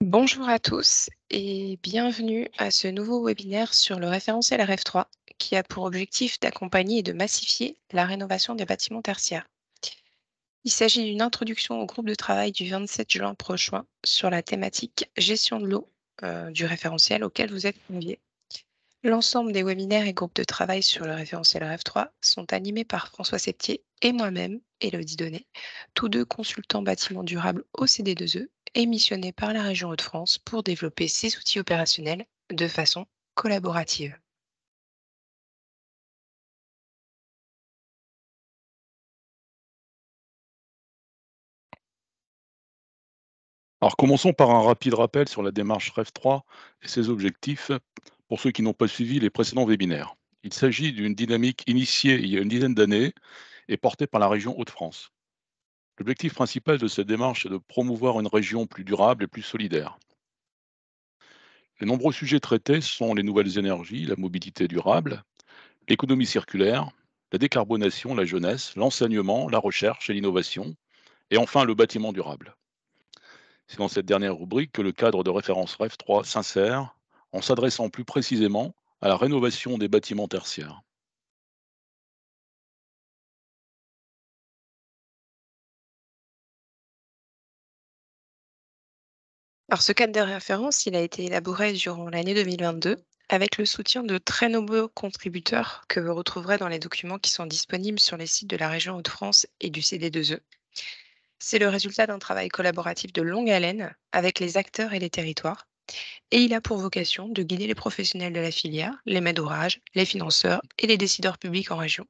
Bonjour à tous et bienvenue à ce nouveau webinaire sur le référentiel RF3 qui a pour objectif d'accompagner et de massifier la rénovation des bâtiments tertiaires. Il s'agit d'une introduction au groupe de travail du 27 juin prochain sur la thématique gestion de l'eau du référentiel auquel vous êtes conviés. L'ensemble des webinaires et groupes de travail sur le référentiel RF3 sont animés par François Septier et moi-même, Élodie Donnet, tous deux consultants bâtiments durables au CD2E et missionnés par la région Hauts-de-France pour développer ces outils opérationnels de façon collaborative. Alors commençons par un rapide rappel sur la démarche REF3 et ses objectifs pour ceux qui n'ont pas suivi les précédents webinaires. Il s'agit d'une dynamique initiée il y a une dizaine d'années et portée par la région Hauts-de-France. L'objectif principal de cette démarche est de promouvoir une région plus durable et plus solidaire. Les nombreux sujets traités sont les nouvelles énergies, la mobilité durable, l'économie circulaire, la décarbonation, la jeunesse, l'enseignement, la recherche et l'innovation, et enfin le bâtiment durable. C'est dans cette dernière rubrique que le cadre de référence REF3 s'insère, en s'adressant plus précisément à la rénovation des bâtiments tertiaires. Alors, ce cadre de référence, il a été élaboré durant l'année 2022 avec le soutien de très nombreux contributeurs que vous retrouverez dans les documents qui sont disponibles sur les sites de la région Hauts-de-France et du CD2E. C'est le résultat d'un travail collaboratif de longue haleine avec les acteurs et les territoires. Et il a pour vocation de guider les professionnels de la filière, les maîtres d'ouvrage, les financeurs et les décideurs publics en région.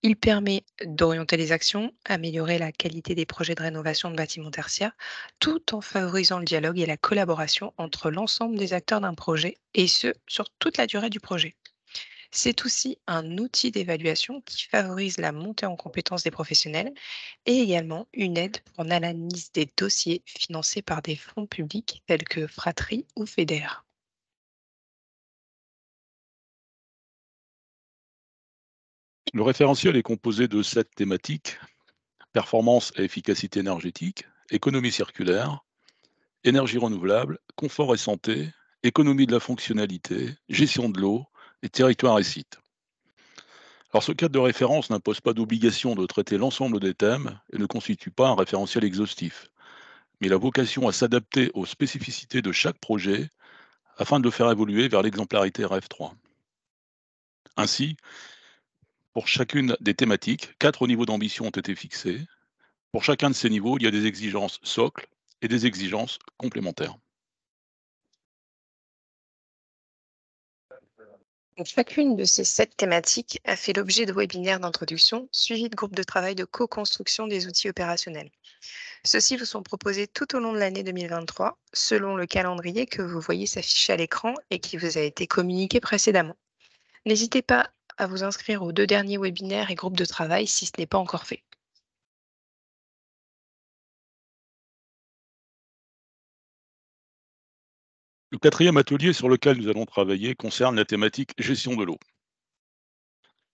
Il permet d'orienter les actions, améliorer la qualité des projets de rénovation de bâtiments tertiaires, tout en favorisant le dialogue et la collaboration entre l'ensemble des acteurs d'un projet, et ce, sur toute la durée du projet. C'est aussi un outil d'évaluation qui favorise la montée en compétences des professionnels et également une aide pour l'analyse des dossiers financés par des fonds publics tels que Fratri ou FEDER. Le référentiel est composé de 7 thématiques: performance et efficacité énergétique, économie circulaire, énergie renouvelable, confort et santé, économie de la fonctionnalité, gestion de l'eau et territoire et sites. Alors ce cadre de référence n'impose pas d'obligation de traiter l'ensemble des thèmes et ne constitue pas un référentiel exhaustif, mais il a vocation à s'adapter aux spécificités de chaque projet afin de le faire évoluer vers l'exemplarité RF3. Ainsi, pour chacune des thématiques, 4 niveaux d'ambition ont été fixés. Pour chacun de ces niveaux, il y a des exigences socles et des exigences complémentaires. Donc, chacune de ces 7 thématiques a fait l'objet de webinaires d'introduction, suivis de groupes de travail de co-construction des outils opérationnels. Ceux-ci vous sont proposés tout au long de l'année 2023, selon le calendrier que vous voyez s'afficher à l'écran et qui vous a été communiqué précédemment. N'hésitez pas à vous inscrire aux 2 derniers webinaires et groupes de travail si ce n'est pas encore fait. Le quatrième atelier sur lequel nous allons travailler concerne la thématique gestion de l'eau.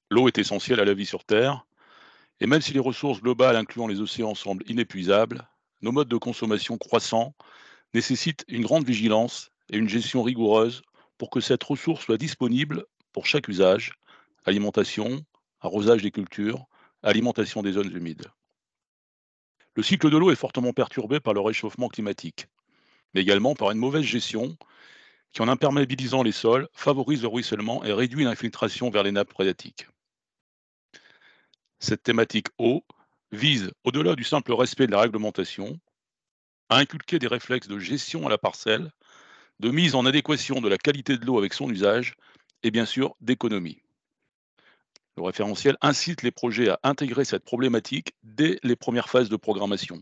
L'eau est essentielle à la vie sur Terre, et même si les ressources globales incluant les océans semblent inépuisables, nos modes de consommation croissants nécessitent une grande vigilance et une gestion rigoureuse pour que cette ressource soit disponible pour chaque usage: alimentation, arrosage des cultures, alimentation des zones humides. Le cycle de l'eau est fortement perturbé par le réchauffement climatique, mais également par une mauvaise gestion qui, en imperméabilisant les sols, favorise le ruissellement et réduit l'infiltration vers les nappes phréatiques. Cette thématique eau vise, au-delà du simple respect de la réglementation, à inculquer des réflexes de gestion à la parcelle, de mise en adéquation de la qualité de l'eau avec son usage et bien sûr d'économie. Le référentiel incite les projets à intégrer cette problématique dès les premières phases de programmation.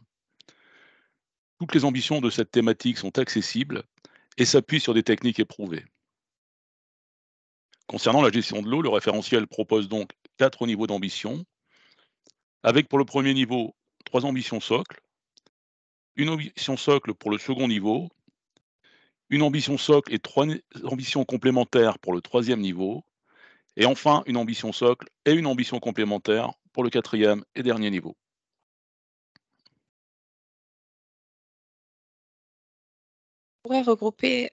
Toutes les ambitions de cette thématique sont accessibles et s'appuient sur des techniques éprouvées. Concernant la gestion de l'eau, le référentiel propose donc 4 niveaux d'ambition, avec pour le premier niveau 3 ambitions socles, une ambition socle pour le second niveau, une ambition socle et 3 ambitions complémentaires pour le troisième niveau, et enfin une ambition socle et une ambition complémentaire pour le quatrième et dernier niveau. On pourrait regrouper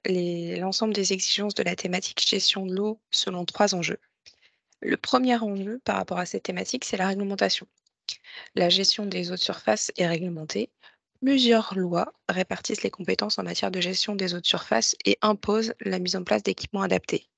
l'ensemble des exigences de la thématique gestion de l'eau selon trois enjeux. Le premier enjeu par rapport à cette thématique, c'est la réglementation. La gestion des eaux de surface est réglementée. Plusieurs lois répartissent les compétences en matière de gestion des eaux de surface et imposent la mise en place d'équipements adaptés.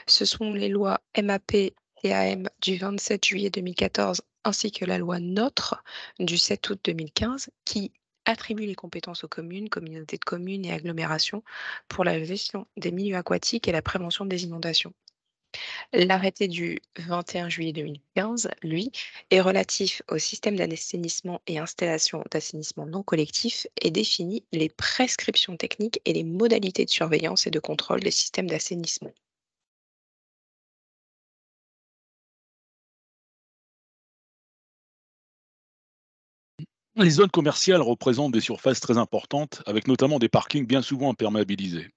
Ce sont les lois MAP-TAM du 27 juillet 2014 ainsi que la loi NOTRe du 7 août 2015 qui attribuent les compétences aux communes, communautés de communes et agglomérations pour la gestion des milieux aquatiques et la prévention des inondations. L'arrêté du 21 juillet 2015, lui, est relatif au système d'assainissement et installation d'assainissement non collectif et définit les prescriptions techniques et les modalités de surveillance et de contrôle des systèmes d'assainissement. Les zones commerciales représentent des surfaces très importantes, avec notamment des parkings bien souvent imperméabilisés.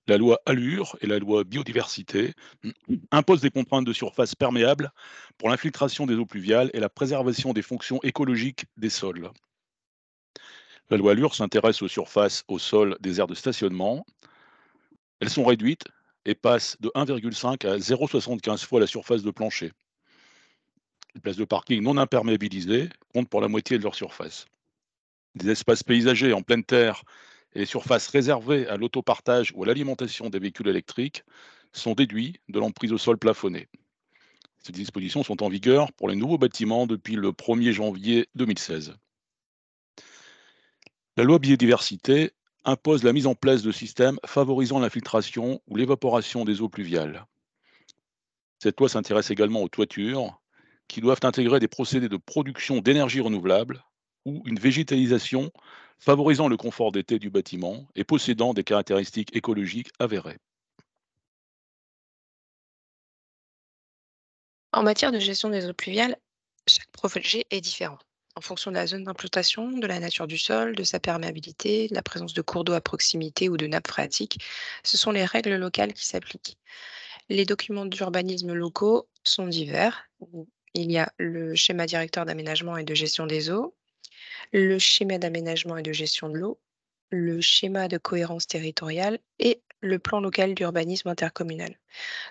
La loi Allure et la loi Biodiversité imposent des contraintes de surface perméables pour l'infiltration des eaux pluviales et la préservation des fonctions écologiques des sols. La loi Allure s'intéresse aux surfaces au sol des aires de stationnement. Elles sont réduites et passent de 1,5 à 0,75 fois la surface de plancher. Les places de parking non imperméabilisées comptent pour la moitié de leur surface. Des espaces paysagers en pleine terre et les surfaces réservées à l'autopartage ou à l'alimentation des véhicules électriques sont déduits de l'emprise au sol plafonnée. Ces dispositions sont en vigueur pour les nouveaux bâtiments depuis le 1er janvier 2016. La loi biodiversité impose la mise en place de systèmes favorisant l'infiltration ou l'évaporation des eaux pluviales. Cette loi s'intéresse également aux toitures, qui doivent intégrer des procédés de production d'énergie renouvelable ou une végétalisation favorisant le confort d'été du bâtiment et possédant des caractéristiques écologiques avérées. En matière de gestion des eaux pluviales, chaque projet est différent. En fonction de la zone d'implantation, de la nature du sol, de sa perméabilité, de la présence de cours d'eau à proximité ou de nappes phréatiques, ce sont les règles locales qui s'appliquent. Les documents d'urbanisme locaux sont divers. Il y a le schéma directeur d'aménagement et de gestion des eaux, le schéma d'aménagement et de gestion de l'eau, le schéma de cohérence territoriale et le plan local d'urbanisme intercommunal.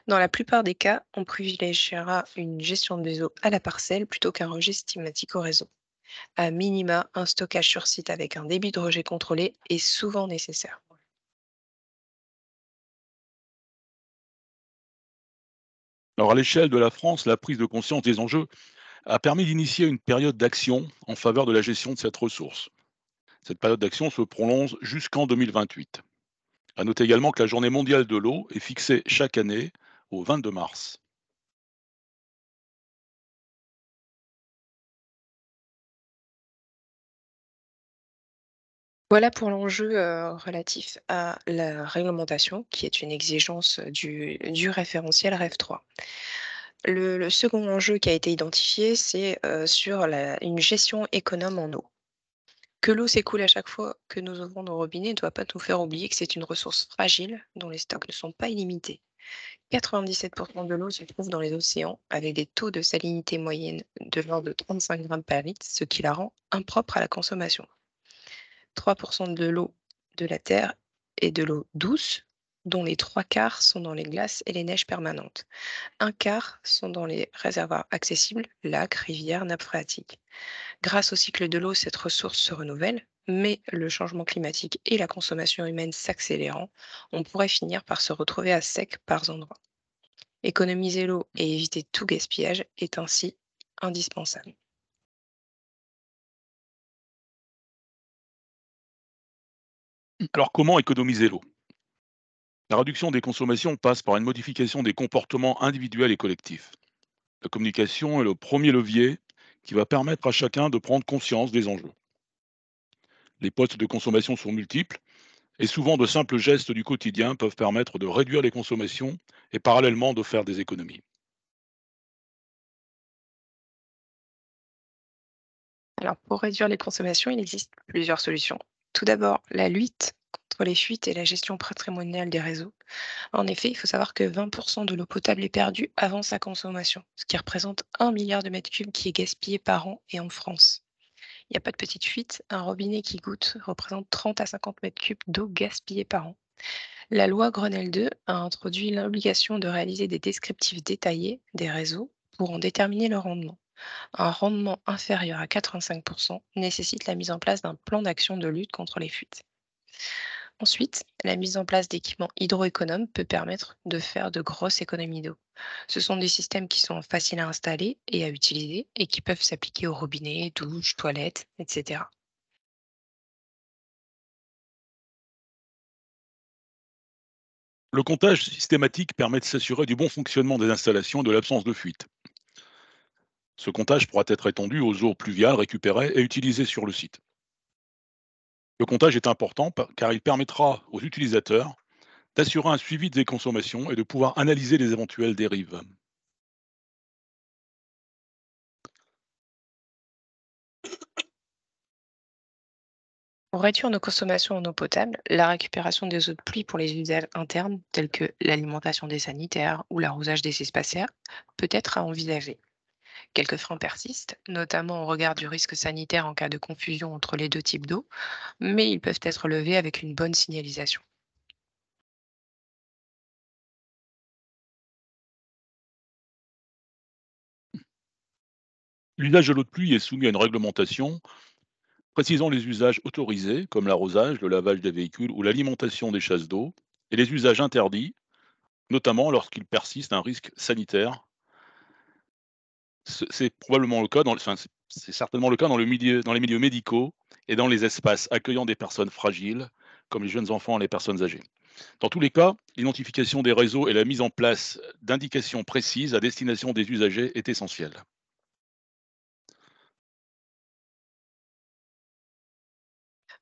Dans la plupart des cas, on privilégiera une gestion des eaux à la parcelle plutôt qu'un rejet systématique au réseau. À minima, un stockage sur site avec un débit de rejet contrôlé est souvent nécessaire. Alors à l'échelle de la France, la prise de conscience des enjeux a permis d'initier une période d'action en faveur de la gestion de cette ressource. Cette période d'action se prolonge jusqu'en 2028. À noter également que la journée mondiale de l'eau est fixée chaque année au 22 mars. Voilà pour l'enjeu relatif à la réglementation, qui est une exigence du référentiel REV 3. Le second enjeu qui a été identifié, c'est sur une gestion économe en eau. Que l'eau s'écoule à chaque fois que nous ouvrons nos robinets ne doit pas nous faire oublier que c'est une ressource fragile dont les stocks ne sont pas illimités. 97% de l'eau se trouve dans les océans avec des taux de salinité moyenne de l'ordre de 35 grammes par litre, ce qui la rend impropre à la consommation. 3% de l'eau de la Terre est de l'eau douce, dont les trois quarts sont dans les glaces et les neiges permanentes. Un quart sont dans les réservoirs accessibles, lacs, rivières, nappes phréatiques. Grâce au cycle de l'eau, cette ressource se renouvelle, mais le changement climatique et la consommation humaine s'accélérant, on pourrait finir par se retrouver à sec par endroits. Économiser l'eau et éviter tout gaspillage est ainsi indispensable. Alors comment économiser l'eau? La réduction des consommations passe par une modification des comportements individuels et collectifs. La communication est le premier levier qui va permettre à chacun de prendre conscience des enjeux. Les postes de consommation sont multiples et souvent de simples gestes du quotidien peuvent permettre de réduire les consommations et parallèlement de faire des économies. Alors, pour réduire les consommations, il existe plusieurs solutions. Tout d'abord, la lutte contre les fuites et la gestion patrimoniale des réseaux. En effet, il faut savoir que 20% de l'eau potable est perdue avant sa consommation, ce qui représente 1 milliard de mètres cubes qui est gaspillé par an et en France. Il n'y a pas de petite fuite. Un robinet qui goutte représente 30 à 50 mètres cubes d'eau gaspillée par an. La loi Grenelle 2 a introduit l'obligation de réaliser des descriptifs détaillés des réseaux pour en déterminer le rendement. Un rendement inférieur à 85% nécessite la mise en place d'un plan d'action de lutte contre les fuites. Ensuite, la mise en place d'équipements hydroéconomes peut permettre de faire de grosses économies d'eau. Ce sont des systèmes qui sont faciles à installer et à utiliser et qui peuvent s'appliquer aux robinets, douches, toilettes, etc. Le comptage systématique permet de s'assurer du bon fonctionnement des installations et de l'absence de fuite. Ce comptage pourra être étendu aux eaux pluviales récupérées et utilisées sur le site. Le comptage est important car il permettra aux utilisateurs d'assurer un suivi des consommations et de pouvoir analyser les éventuelles dérives. Pour réduire nos consommations en eau potable, la récupération des eaux de pluie pour les usages internes, tels que l'alimentation des sanitaires ou l'arrosage des espaces verts, peut être à envisager. Quelques freins persistent, notamment au regard du risque sanitaire en cas de confusion entre les deux types d'eau, mais ils peuvent être levés avec une bonne signalisation. L'usage de l'eau de pluie est soumis à une réglementation précisant les usages autorisés, comme l'arrosage, le lavage des véhicules ou l'alimentation des chasses d'eau, et les usages interdits, notamment lorsqu'il persiste un risque sanitaire. C'est probablement le cas c'est certainement le cas dans les milieux médicaux et dans les espaces accueillant des personnes fragiles, comme les jeunes enfants et les personnes âgées. Dans tous les cas, l'identification des réseaux et la mise en place d'indications précises à destination des usagers est essentielle.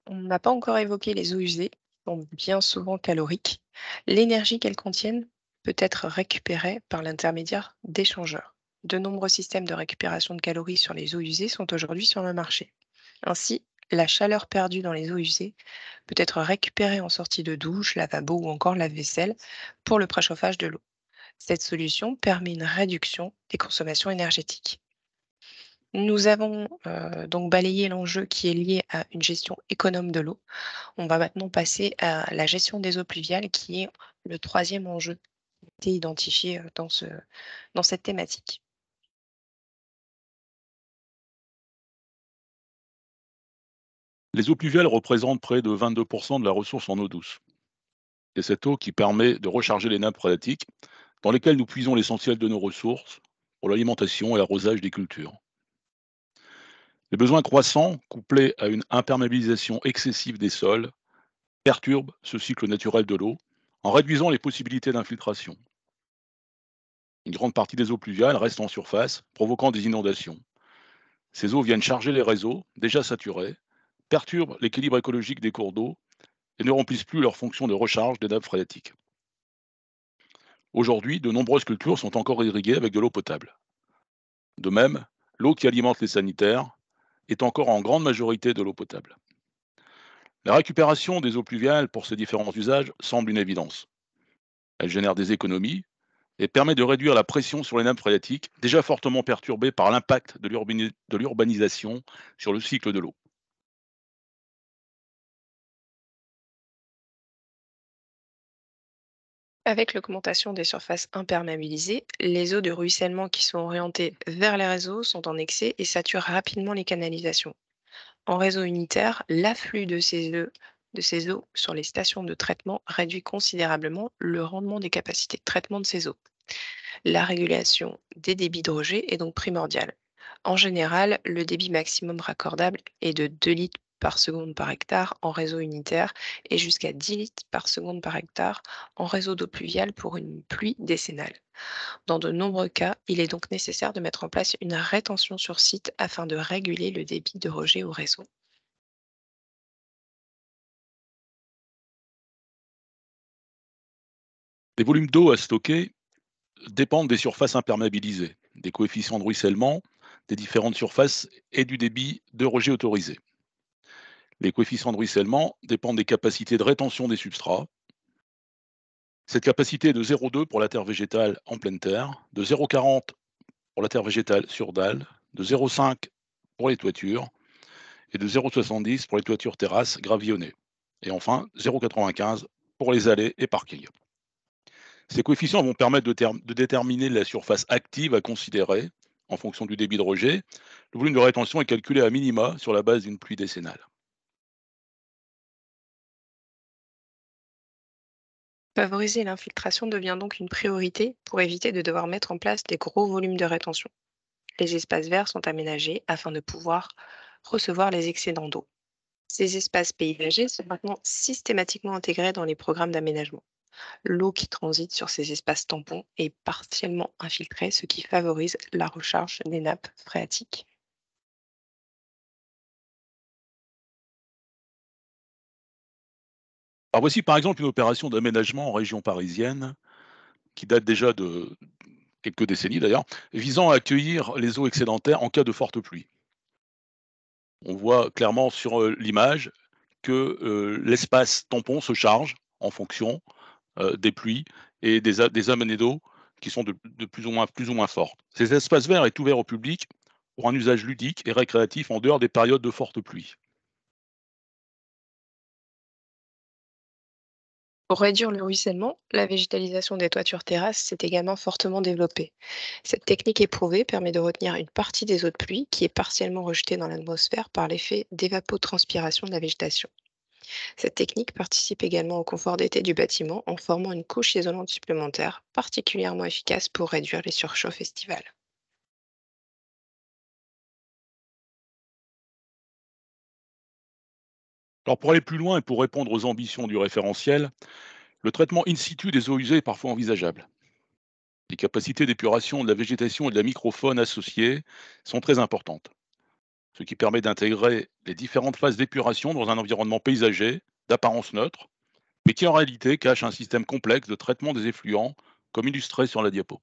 On n'a pas encore évoqué les eaux usées, qui sont bien souvent caloriques. L'énergie qu'elles contiennent peut être récupérée par l'intermédiaire d'échangeurs. De nombreux systèmes de récupération de calories sur les eaux usées sont aujourd'hui sur le marché. Ainsi, la chaleur perdue dans les eaux usées peut être récupérée en sortie de douche, lavabo ou encore lave-vaisselle pour le préchauffage de l'eau. Cette solution permet une réduction des consommations énergétiques. Nous avons donc balayé l'enjeu qui est lié à une gestion économe de l'eau. On va maintenant passer à la gestion des eaux pluviales qui est le troisième enjeu qui a été identifié dans cette thématique. Les eaux pluviales représentent près de 22% de la ressource en eau douce. C'est cette eau qui permet de recharger les nappes phréatiques, dans lesquelles nous puisons l'essentiel de nos ressources pour l'alimentation et l'arrosage des cultures. Les besoins croissants, couplés à une imperméabilisation excessive des sols, perturbent ce cycle naturel de l'eau en réduisant les possibilités d'infiltration. Une grande partie des eaux pluviales reste en surface, provoquant des inondations. Ces eaux viennent charger les réseaux, déjà saturés, perturbent l'équilibre écologique des cours d'eau et ne remplissent plus leur fonction de recharge des nappes phréatiques. Aujourd'hui, de nombreuses cultures sont encore irriguées avec de l'eau potable. De même, l'eau qui alimente les sanitaires est encore en grande majorité de l'eau potable. La récupération des eaux pluviales pour ces différents usages semble une évidence. Elle génère des économies et permet de réduire la pression sur les nappes phréatiques, déjà fortement perturbées par l'impact de l'urbanisation sur le cycle de l'eau. Avec l'augmentation des surfaces imperméabilisées, les eaux de ruissellement qui sont orientées vers les réseaux sont en excès et saturent rapidement les canalisations. En réseau unitaire, l'afflux de ces eaux sur les stations de traitement réduit considérablement le rendement des capacités de traitement de ces eaux. La régulation des débits de rejet est donc primordiale. En général, le débit maximum raccordable est de 2 litres par seconde par hectare en réseau unitaire et jusqu'à 10 litres par seconde par hectare en réseau d'eau pluviale pour une pluie décennale. Dans de nombreux cas, il est donc nécessaire de mettre en place une rétention sur site afin de réguler le débit de rejet au réseau. Les volumes d'eau à stocker dépendent des surfaces imperméabilisées, des coefficients de ruissellement, des différentes surfaces et du débit de rejet autorisé. Les coefficients de ruissellement dépendent des capacités de rétention des substrats. Cette capacité est de 0,2 pour la terre végétale en pleine terre, de 0,40 pour la terre végétale sur dalle, de 0,5 pour les toitures et de 0,70 pour les toitures terrasses gravillonnées. Et enfin, 0,95 pour les allées et parkings. Ces coefficients vont permettre de déterminer la surface active à considérer en fonction du débit de rejet. Le volume de rétention est calculé à minima sur la base d'une pluie décennale. Favoriser l'infiltration devient donc une priorité pour éviter de devoir mettre en place des gros volumes de rétention. Les espaces verts sont aménagés afin de pouvoir recevoir les excédents d'eau. Ces espaces paysagers sont maintenant systématiquement intégrés dans les programmes d'aménagement. L'eau qui transite sur ces espaces tampons est partiellement infiltrée, ce qui favorise la recharge des nappes phréatiques. Alors voici par exemple une opération d'aménagement en région parisienne qui date déjà de quelques décennies d'ailleurs, visant à accueillir les eaux excédentaires en cas de forte pluie. On voit clairement sur l'image que l'espace tampon se charge en fonction des pluies et des amenées d'eau qui sont de plus ou moins fortes. Ces espaces verts est ouvert au public pour un usage ludique et récréatif en dehors des périodes de forte pluie. Pour réduire le ruissellement, la végétalisation des toitures terrasses s'est également fortement développée. Cette technique éprouvée permet de retenir une partie des eaux de pluie qui est partiellement rejetée dans l'atmosphère par l'effet d'évapotranspiration de la végétation. Cette technique participe également au confort d'été du bâtiment en formant une couche isolante supplémentaire, particulièrement efficace pour réduire les surchauffes estivales. Alors pour aller plus loin et pour répondre aux ambitions du référentiel, le traitement in situ des eaux usées est parfois envisageable. Les capacités d'épuration de la végétation et de la microfaune associées sont très importantes, ce qui permet d'intégrer les différentes phases d'épuration dans un environnement paysager d'apparence neutre, mais qui en réalité cache un système complexe de traitement des effluents, comme illustré sur la diapo.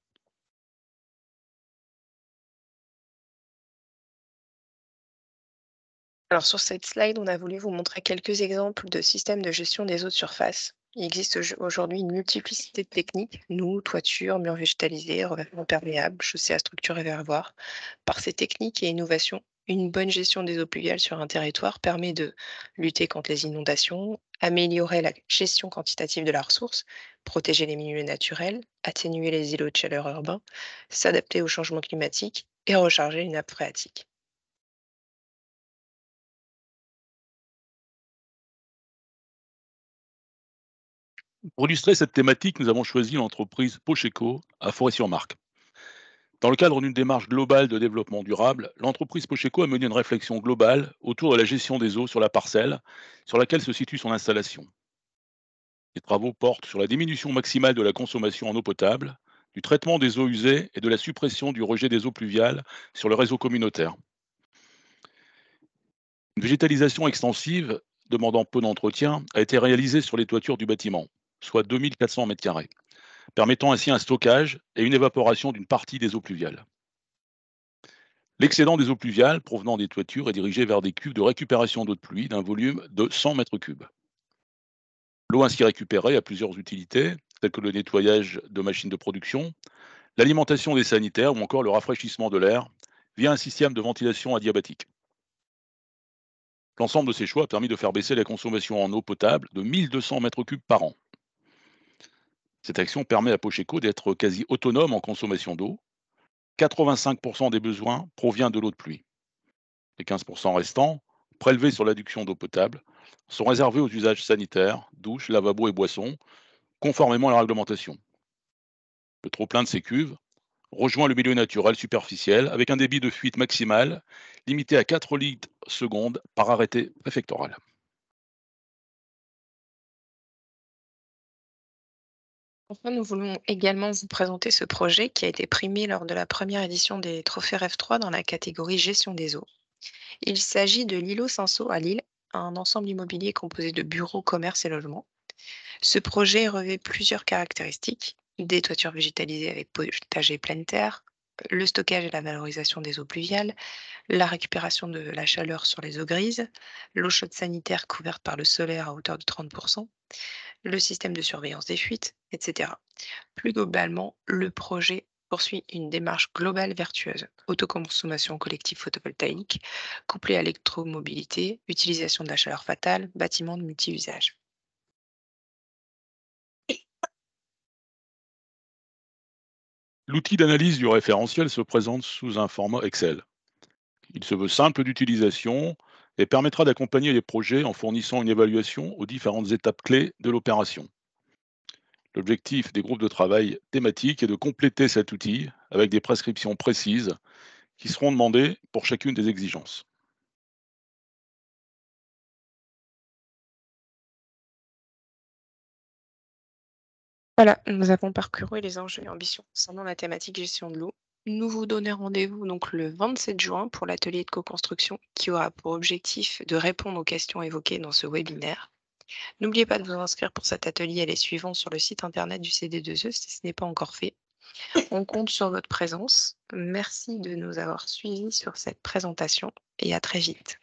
Alors sur cette slide, on a voulu vous montrer quelques exemples de systèmes de gestion des eaux de surface. Il existe aujourd'hui une multiplicité de techniques, nous, toitures, murs végétalisés, revêtements perméables, chaussées à structure réservoir. Par ces techniques et innovations, une bonne gestion des eaux pluviales sur un territoire permet de lutter contre les inondations, améliorer la gestion quantitative de la ressource, protéger les milieux naturels, atténuer les îlots de chaleur urbains, s'adapter au changement climatique et recharger les nappes phréatiques. Pour illustrer cette thématique, nous avons choisi l'entreprise Pocheco à Forêt-sur-Marque. Dans le cadre d'une démarche globale de développement durable, l'entreprise Pocheco a mené une réflexion globale autour de la gestion des eaux sur la parcelle sur laquelle se situe son installation. Les travaux portent sur la diminution maximale de la consommation en eau potable, du traitement des eaux usées et de la suppression du rejet des eaux pluviales sur le réseau communautaire. Une végétalisation extensive, demandant peu d'entretien, a été réalisée sur les toitures du bâtiment, soit 2400 m², permettant ainsi un stockage et une évaporation d'une partie des eaux pluviales. L'excédent des eaux pluviales provenant des toitures est dirigé vers des cuves de récupération d'eau de pluie d'un volume de 100 m3. L'eau ainsi récupérée a plusieurs utilités, telles que le nettoyage de machines de production, l'alimentation des sanitaires ou encore le rafraîchissement de l'air via un système de ventilation adiabatique. L'ensemble de ces choix a permis de faire baisser la consommation en eau potable de 1200 m3 par an. Cette action permet à Pocheco d'être quasi autonome en consommation d'eau. 85% des besoins provient de l'eau de pluie. Les 15% restants, prélevés sur l'adduction d'eau potable, sont réservés aux usages sanitaires, douches, lavabos et boissons, conformément à la réglementation. Le trop-plein de ces cuves rejoint le milieu naturel superficiel avec un débit de fuite maximal limité à 4 litres secondes par arrêté préfectoral. Enfin, nous voulons également vous présenter ce projet qui a été primé lors de la première édition des Trophées REF3 dans la catégorie gestion des eaux. Il s'agit de l'îlot Cinsault à Lille, un ensemble immobilier composé de bureaux, commerces et logements. Ce projet revêt plusieurs caractéristiques, des toitures végétalisées avec potager pleine terre, le stockage et la valorisation des eaux pluviales, la récupération de la chaleur sur les eaux grises, l'eau chaude sanitaire couverte par le solaire à hauteur de 30%, le système de surveillance des fuites, etc. Plus globalement, le projet poursuit une démarche globale vertueuse. Autoconsommation collective photovoltaïque, couplée à l'électromobilité, utilisation de la chaleur fatale, bâtiments de multi-usage. L'outil d'analyse du référentiel se présente sous un format Excel. Il se veut simple d'utilisation et permettra d'accompagner les projets en fournissant une évaluation aux différentes étapes clés de l'opération. L'objectif des groupes de travail thématiques est de compléter cet outil avec des prescriptions précises qui seront demandées pour chacune des exigences. Voilà, nous avons parcouru les enjeux et ambitions concernant la thématique gestion de l'eau. Nous vous donnons rendez-vous donc le 27 juin pour l'atelier de co-construction qui aura pour objectif de répondre aux questions évoquées dans ce webinaire. N'oubliez pas de vous inscrire pour cet atelier et les suivants sur le site internet du CD2E si ce n'est pas encore fait. On compte sur votre présence. Merci de nous avoir suivis sur cette présentation et à très vite.